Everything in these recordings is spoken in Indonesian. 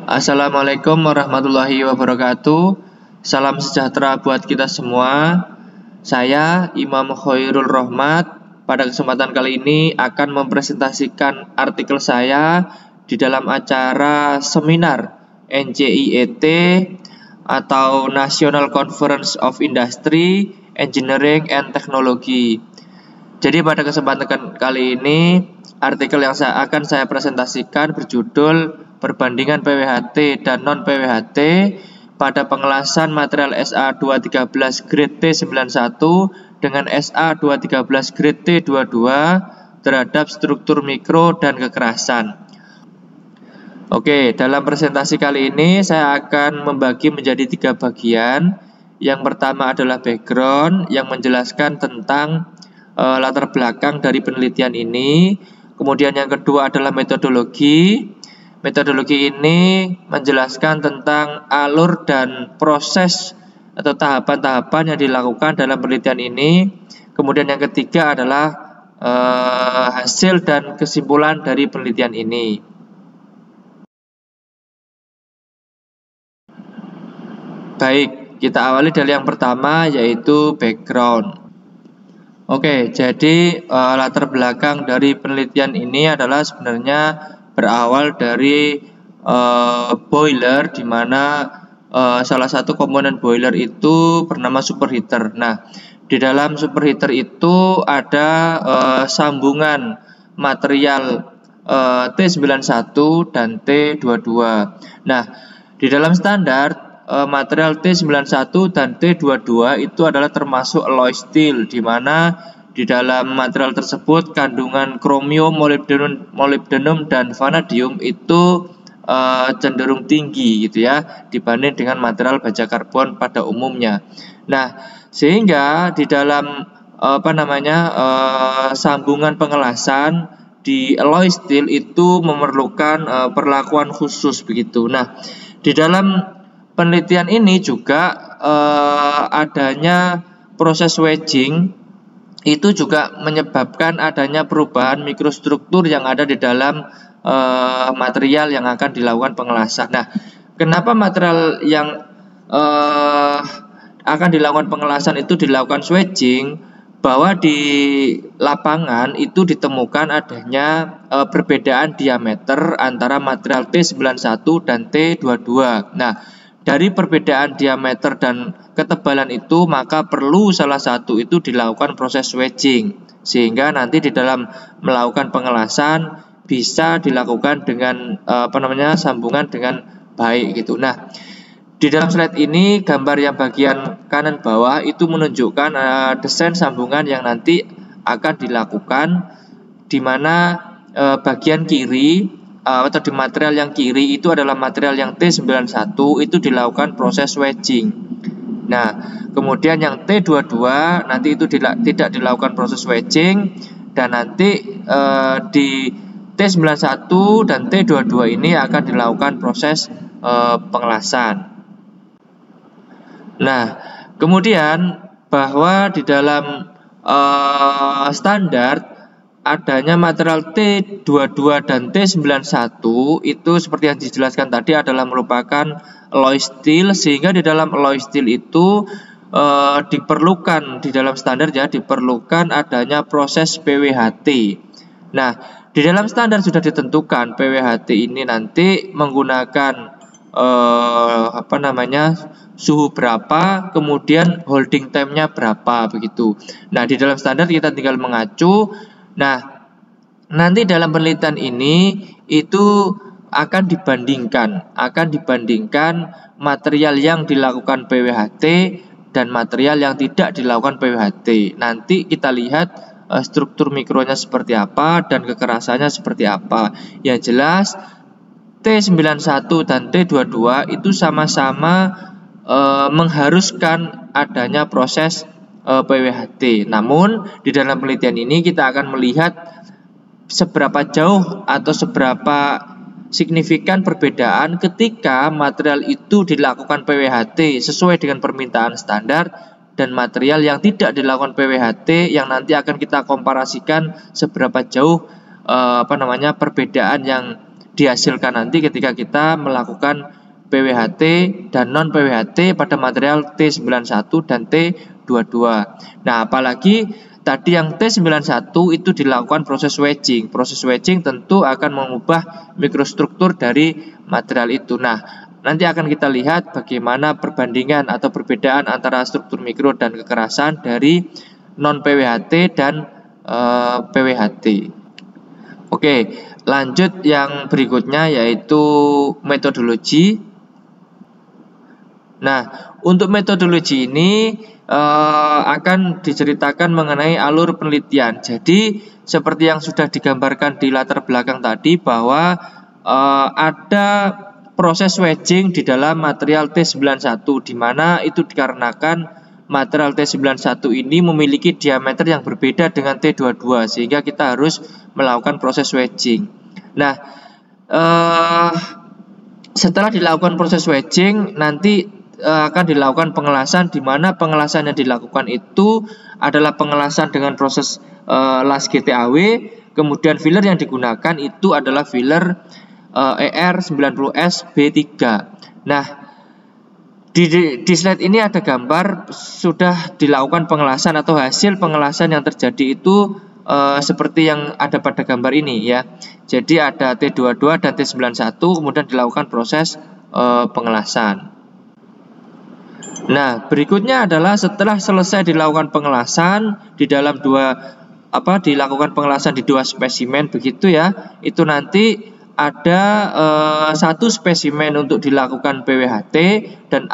Assalamualaikum warahmatullahi wabarakatuh. Salam sejahtera buat kita semua. Saya Imam Khairul Rahmat. Pada kesempatan kali ini akan mempresentasikan artikel saya di dalam acara seminar NCIET atau National Conference of Industry, Engineering and Technology. Jadi pada kesempatan kali ini artikel yang akan saya presentasikan berjudul Perbandingan PWHT dan non-PWHT pada pengelasan material SA213 grade T91 dengan SA213 grade T22 terhadap struktur mikro dan kekerasan. Oke, dalam presentasi kali ini saya akan membagi menjadi 3 bagian. Yang pertama adalah background yang menjelaskan tentang latar belakang dari penelitian ini. Kemudian yang kedua adalah metodologi. Metodologi ini menjelaskan tentang alur dan proses atau tahapan-tahapan yang dilakukan dalam penelitian ini. Kemudian yang ketiga adalah hasil dan kesimpulan dari penelitian ini. Baik, kita awali dari yang pertama yaitu background. Oke, jadi latar belakang dari penelitian ini adalah sebenarnya berawal dari boiler, di mana salah satu komponen boiler itu bernama superheater. Nah, di dalam superheater itu ada sambungan material T91 dan T22. Nah, di dalam standar material T91 dan T22 itu adalah termasuk alloy steel, di mana di dalam material tersebut kandungan kromium, molybdenum dan vanadium itu cenderung tinggi gitu ya dibanding dengan material baja karbon pada umumnya. Nah, sehingga di dalam sambungan pengelasan di alloy steel itu memerlukan perlakuan khusus begitu. Nah, di dalam penelitian ini juga adanya proses wedging itu juga menyebabkan adanya perubahan mikrostruktur yang ada di dalam material yang akan dilakukan pengelasan. Nah, kenapa material yang akan dilakukan pengelasan itu dilakukan wedging? Bahwa di lapangan itu ditemukan adanya perbedaan diameter antara material T91 dan T22. Nah, dari perbedaan diameter dan ketebalan itu maka perlu salah satu itu dilakukan proses wedging, sehingga nanti di dalam melakukan pengelasan bisa dilakukan dengan sambungan dengan baik gitu. Nah, di dalam slide ini gambar yang bagian kanan bawah itu menunjukkan desain sambungan yang nanti akan dilakukan, di mana bagian kiri atau di material yang kiri itu adalah material yang T91 itu dilakukan proses wedging. Nah, kemudian yang T22 nanti itu tidak dilakukan proses wedging, dan nanti di T91 dan T22 ini akan dilakukan proses pengelasan. Nah, kemudian bahwa di dalam standar adanya material T22 dan T91 itu seperti yang dijelaskan tadi adalah merupakan alloy steel, sehingga di dalam alloy steel itu diperlukan di dalam standar ya diperlukan adanya proses PWHT. Nah, di dalam standar sudah ditentukan PWHT ini nanti menggunakan suhu berapa, kemudian holding time-nya berapa begitu. Nah, di dalam standar kita tinggal mengacu. Nah, nanti dalam penelitian ini itu akan dibandingkan material yang dilakukan PWHT dan material yang tidak dilakukan PWHT. Nanti kita lihat struktur mikronya seperti apa dan kekerasannya seperti apa. Yang jelas T91 dan T22 itu sama-sama mengharuskan adanya proses PWHT. Namun di dalam penelitian ini kita akan melihat seberapa jauh atau seberapa signifikan perbedaan ketika material itu dilakukan PWHT sesuai dengan permintaan standar dan material yang tidak dilakukan PWHT yang nanti akan kita komparasikan seberapa jauh perbedaan yang dihasilkan nanti ketika kita melakukan PWHT dan non PWHT pada material T91 dan T22. Nah, apalagi tadi yang T91 itu dilakukan proses wedging. Proses wedging tentu akan mengubah mikrostruktur dari material itu. Nah, nanti akan kita lihat bagaimana perbandingan atau perbedaan antara struktur mikro dan kekerasan dari non PWHT dan PWHT. Oke, lanjut yang berikutnya yaitu metodologi. Nah, untuk metodologi ini akan diceritakan mengenai alur penelitian. Jadi, seperti yang sudah digambarkan di latar belakang tadi bahwa ada proses wedging di dalam material T91, di mana itu dikarenakan material T91 ini memiliki diameter yang berbeda dengan T22, sehingga kita harus melakukan proses wedging. Nah, setelah dilakukan proses wedging, nanti akan dilakukan pengelasan, di mana pengelasan yang dilakukan itu adalah pengelasan dengan proses las GTAW. Kemudian filler yang digunakan itu adalah filler ER90S B3. Nah, di slide ini ada gambar sudah dilakukan pengelasan atau hasil pengelasan yang terjadi itu seperti yang ada pada gambar ini ya. Jadi ada T22 dan T91, kemudian dilakukan proses pengelasan. Nah, berikutnya adalah setelah selesai dilakukan pengelasan di dalam dilakukan pengelasan di 2 spesimen begitu ya. Itu nanti ada satu spesimen untuk dilakukan PWHT dan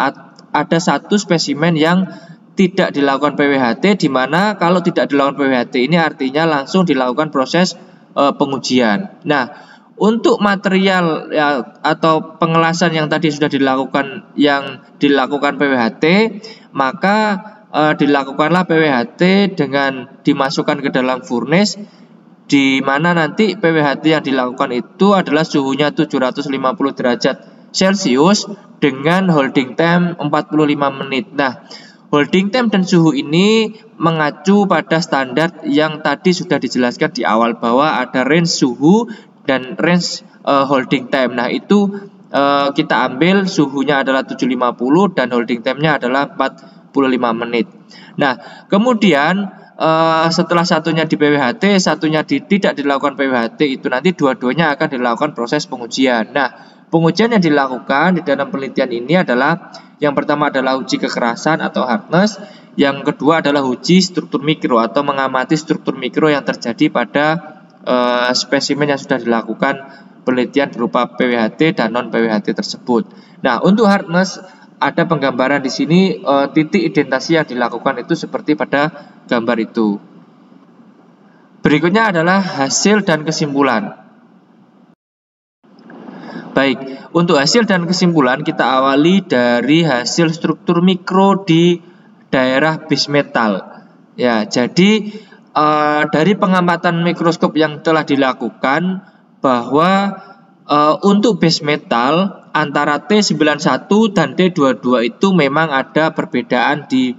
ada satu spesimen yang tidak dilakukan PWHT, di mana kalau tidak dilakukan PWHT ini artinya langsung dilakukan proses pengujian. Nah, untuk material ya, atau pengelasan yang tadi sudah dilakukan PWHT, maka dilakukanlah PWHT dengan dimasukkan ke dalam furnace, di mana nanti PWHT yang dilakukan itu adalah suhunya 750 derajat Celcius dengan holding time 45 menit. Nah, holding time dan suhu ini mengacu pada standar yang tadi sudah dijelaskan di awal bahwa ada range suhu dan range holding time. Nah, itu kita ambil suhunya adalah 750 dan holding time-nya adalah 45 menit. Nah, kemudian setelah satunya di PWHT, satunya tidak dilakukan PWHT, itu nanti dua-duanya akan dilakukan proses pengujian. Nah, pengujian yang dilakukan di dalam penelitian ini adalah yang pertama adalah uji kekerasan atau hardness, yang kedua adalah uji struktur mikro atau mengamati struktur mikro yang terjadi pada spesimen yang sudah dilakukan penelitian berupa PWHT dan non PWHT tersebut. Nah, untuk hardness ada penggambaran di sini titik indentasi yang dilakukan itu seperti pada gambar itu. Berikutnya adalah hasil dan kesimpulan. Baik, untuk hasil dan kesimpulan kita awali dari hasil struktur mikro di daerah base metal. Ya, jadi dari pengamatan mikroskop yang telah dilakukan bahwa untuk base metal antara T91 dan T22 itu memang ada perbedaan di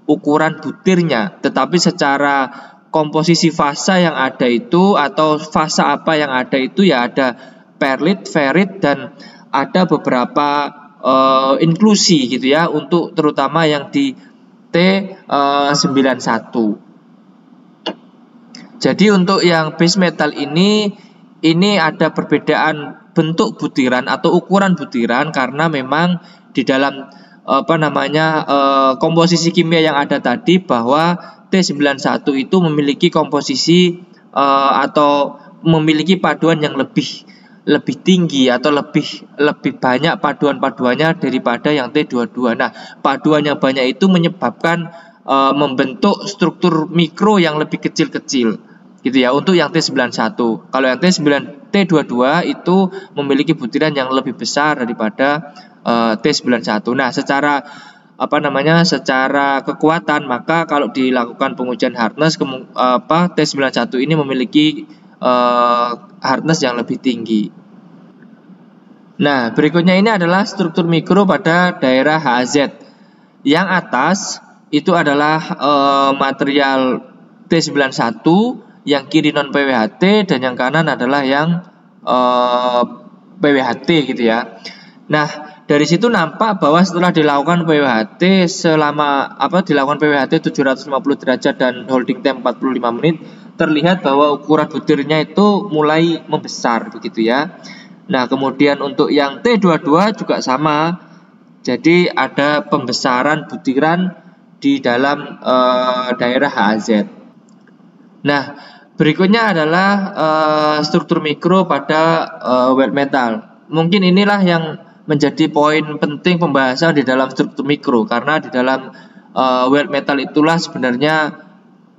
ukuran butirnya, tetapi secara komposisi fasa yang ada itu atau fasa apa yang ada itu ya ada perlit, ferrit dan ada beberapa inklusi gitu ya, untuk terutama yang di T91. Jadi untuk yang base metal ini ada perbedaan bentuk butiran atau ukuran butiran karena memang di dalam komposisi kimia yang ada tadi bahwa T91 itu memiliki komposisi atau memiliki paduan yang lebih tinggi atau lebih banyak paduan-paduannya daripada yang T22. Nah, paduan yang banyak itu menyebabkan membentuk struktur mikro yang lebih kecil-kecil gitu ya untuk yang T91. Kalau yang T22 itu memiliki butiran yang lebih besar daripada T91. Nah, secara kekuatan, maka kalau dilakukan pengujian hardness T91 ini memiliki hardness yang lebih tinggi. Nah, berikutnya ini adalah struktur mikro pada daerah HZ. Yang atas itu adalah material T91, yang kiri non PWHT dan yang kanan adalah yang PWHT gitu ya. Nah, dari situ nampak bahwa setelah dilakukan PWHT dilakukan PWHT 750 derajat dan holding time 45 menit, terlihat bahwa ukuran butirnya itu mulai membesar begitu ya. Nah, kemudian untuk yang T22 juga sama. Jadi ada pembesaran butiran di dalam daerah HAZ. Nah, berikutnya adalah struktur mikro pada wet metal. Mungkin inilah yang menjadi poin penting pembahasan di dalam struktur mikro, karena di dalam wet metal itulah sebenarnya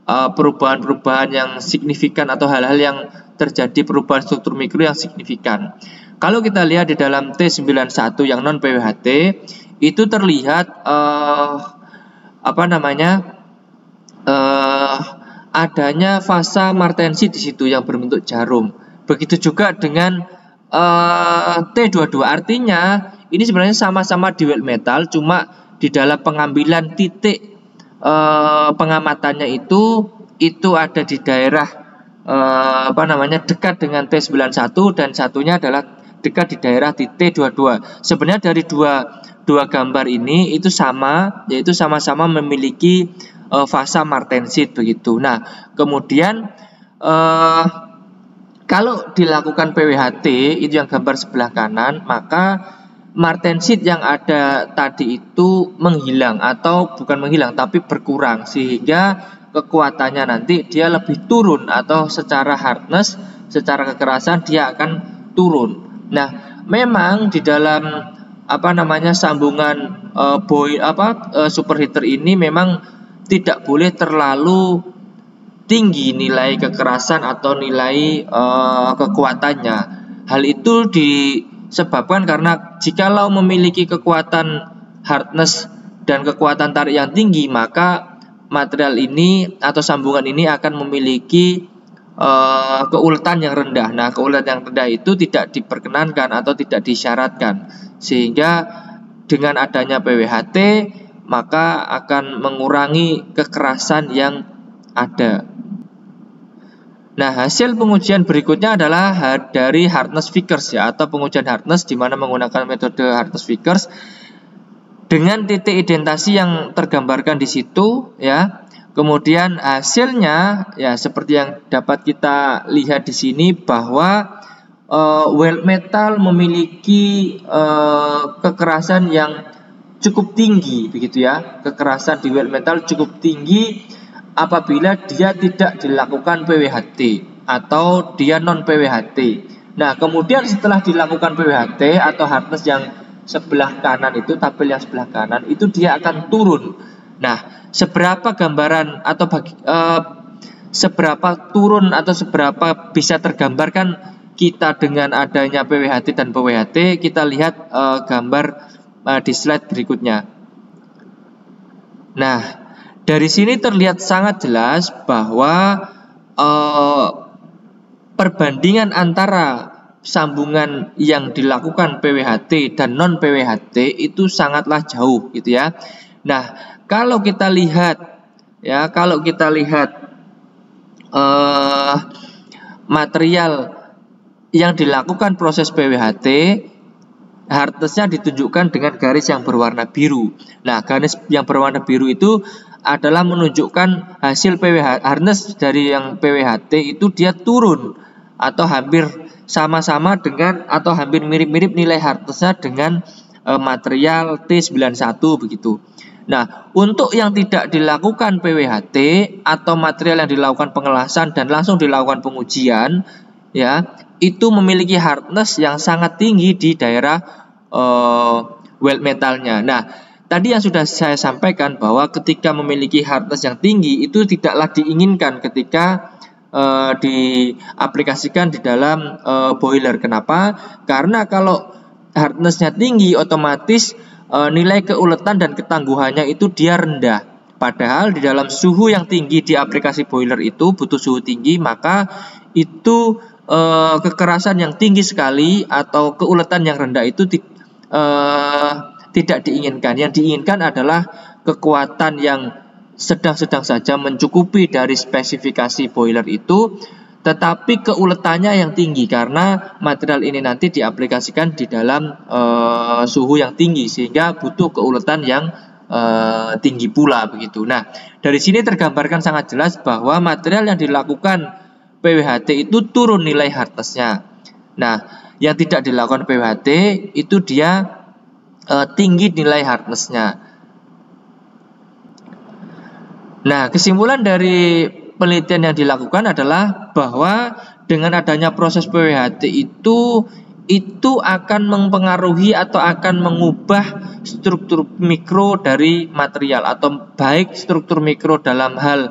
perubahan-perubahan yang signifikan atau hal-hal yang terjadi perubahan struktur mikro yang signifikan. Kalau kita lihat di dalam T91 yang non PWHT itu terlihat adanya fasa martensi di situ yang berbentuk jarum. Begitu juga dengan T22, artinya ini sebenarnya sama-sama di wet metal, cuma di dalam pengambilan titik pengamatannya itu ada di daerah dekat dengan T91 dan satunya adalah dekat di daerah di T22. Sebenarnya dari dua gambar ini itu sama, yaitu sama-sama memiliki fasa martensit begitu. Nah, kemudian kalau dilakukan PWHT itu yang gambar sebelah kanan, maka martensit yang ada tadi itu menghilang, atau bukan menghilang tapi berkurang, sehingga kekuatannya nanti dia lebih turun, atau secara hardness, secara kekerasan dia akan turun. Nah, memang di dalam sambungan superheater ini memang tidak boleh terlalu tinggi nilai kekerasan atau nilai kekuatannya. Hal itu disebabkan karena jikalau memiliki kekuatan hardness dan kekuatan tarik yang tinggi, maka material ini atau sambungan ini akan memiliki keuletan yang rendah. Nah, keuletan yang rendah itu tidak diperkenankan atau tidak disyaratkan, sehingga dengan adanya PWHT maka akan mengurangi kekerasan yang ada. Nah, hasil pengujian berikutnya adalah dari hardness Vickers ya, atau pengujian hardness di mana menggunakan metode hardness Vickers dengan titik identasi yang tergambarkan di situ ya. Kemudian hasilnya ya seperti yang dapat kita lihat di sini, bahwa weld metal memiliki kekerasan yang cukup tinggi begitu ya. Kekerasan di weld metal cukup tinggi apabila dia tidak dilakukan PWHT atau dia non PWHT. Nah, kemudian setelah dilakukan PWHT atau hardness yang sebelah kanan itu, tabel yang sebelah kanan itu, dia akan turun. Nah, seberapa gambaran atau seberapa turun atau seberapa bisa tergambarkan kita dengan adanya PWHT dan PWHT, kita lihat gambar di slide berikutnya. Nah, dari sini terlihat sangat jelas bahwa perbandingan antara sambungan yang dilakukan PWHT dan non PWHT itu sangatlah jauh gitu ya. Nah, kalau kita lihat material yang dilakukan proses PWHT, hardness-nya ditunjukkan dengan garis yang berwarna biru. Nah, garis yang berwarna biru itu adalah menunjukkan hasil hardness dari yang PWHT itu dia turun atau hampir sama-sama dengan atau hampir mirip-mirip nilai hardness-nya dengan material T91 begitu. Nah, untuk yang tidak dilakukan PWHT atau material yang dilakukan pengelasan dan langsung dilakukan pengujian ya, itu memiliki hardness yang sangat tinggi di daerah weld metalnya. Nah, tadi yang sudah saya sampaikan bahwa ketika memiliki hardness yang tinggi itu tidaklah diinginkan ketika diaplikasikan di dalam boiler. Kenapa? Karena kalau hardness-nya tinggi, otomatis nilai keuletan dan ketangguhannya itu dia rendah. Padahal di dalam suhu yang tinggi di aplikasi boiler itu butuh suhu tinggi, maka itu kekerasan yang tinggi sekali atau keuletan yang rendah itu tidak diinginkan. Yang diinginkan adalah kekuatan yang sedang-sedang saja mencukupi dari spesifikasi boiler itu, tetapi keuletannya yang tinggi karena material ini nanti diaplikasikan di dalam suhu yang tinggi sehingga butuh keuletan yang tinggi pula begitu. Nah, dari sini tergambarkan sangat jelas bahwa material yang dilakukan PWHT itu turun nilai hardness-nya. Nah, yang tidak dilakukan PWHT itu dia tinggi nilai hardness-nya. Nah, kesimpulan dari penelitian yang dilakukan adalah bahwa dengan adanya proses PWHT itu akan mempengaruhi atau akan mengubah struktur mikro dari material, atau baik struktur mikro dalam hal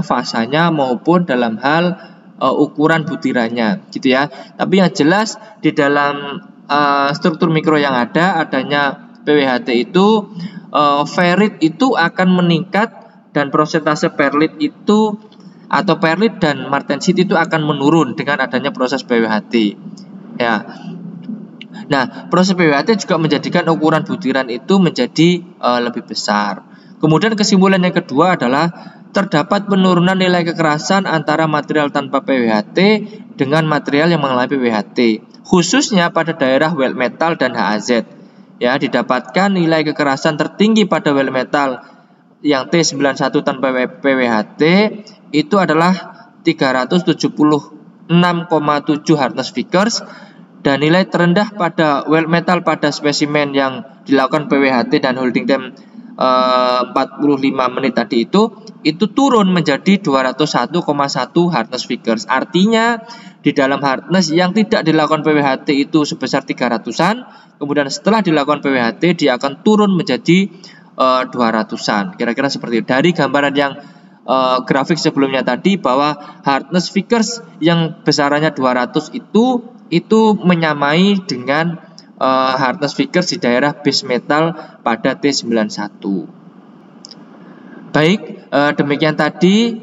fasanya maupun dalam hal ukuran butirannya gitu ya. Tapi yang jelas di dalam struktur mikro yang adanya PWHT itu ferrit itu akan meningkat dan persentase perlit itu atau perlit dan martensit itu akan menurun dengan adanya proses PWHT ya. Nah, proses PWHT juga menjadikan ukuran butiran itu menjadi lebih besar. Kemudian kesimpulan yang kedua adalah terdapat penurunan nilai kekerasan antara material tanpa PWHT dengan material yang mengalami PWHT, khususnya pada daerah weld metal dan HAZ. Ya, didapatkan nilai kekerasan tertinggi pada weld metal yang T91 tanpa PWHT itu adalah 376,7 hardness figures, dan nilai terendah pada weld metal pada spesimen yang dilakukan PWHT dan holding time 45 menit tadi itu turun menjadi 201,1 hardness figures. Artinya di dalam hardness yang tidak dilakukan PWHT itu sebesar 300-an, kemudian setelah dilakukan PWHT dia akan turun menjadi 200-an. Kira-kira seperti itu. Dari gambaran yang grafik sebelumnya tadi bahwa hardness figures yang besarannya 200 itu menyamai dengan hardness figures di daerah base metal pada T91. Baik, demikian tadi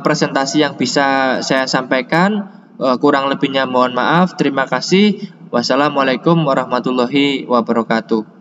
presentasi yang bisa saya sampaikan. Kurang lebihnya mohon maaf. Terima kasih. Wassalamualaikum warahmatullahi wabarakatuh.